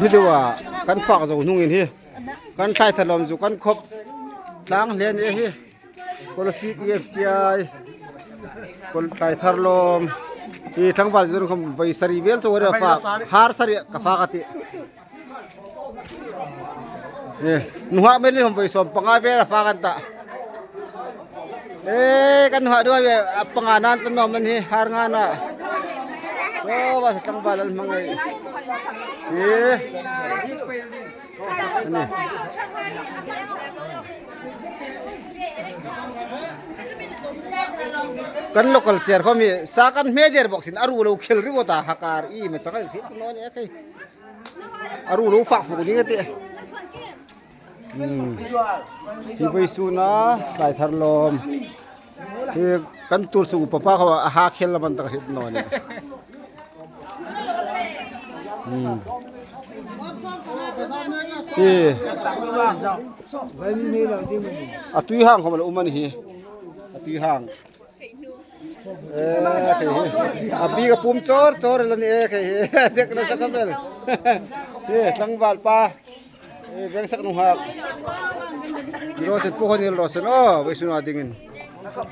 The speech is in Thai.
นี่ดีว่ากันฝากจะนุ่งอินที่กันใช้ถล่มจุกันครบล้างเลียนเฮ้คนละสิบEFCI คนใช้ถล่มที่ทั้งบ้านจะต้องไปสรีเวลตัวเดียวฝากหาสรีกับฝากตินี่หนุ่มไม่ได้ผมไปสอบปังอาเวลฝากกันตะกันหัวด้วยปังอานันตันนอมันที่หางานอ่ะโอ้ว่าทั้งบ้านแล้วมั้งไงนี่กัน local chair เขามีสากัน major box อารูเราเข้าริบตาหักการอีมันสักทีน้อยเนี่ยใครอารูเราฝากฝูนี่กันทีที่ไปสูนะสายทารลมที่กันตัวสูบป้าเขาว่าหาเข้าแล้วมันตะหิดน้อยเนี่ยตุยห่างเขามาแล้วมันฮีตุยห่างบีกับปุ่มโจรแล้วนี่เด็กนั่นสักคำเบลตั้งบาลป้าเบ่งสักนุ่งหักโรสปูคนนี้โรสโอ้ไปสุนัขดิ่ง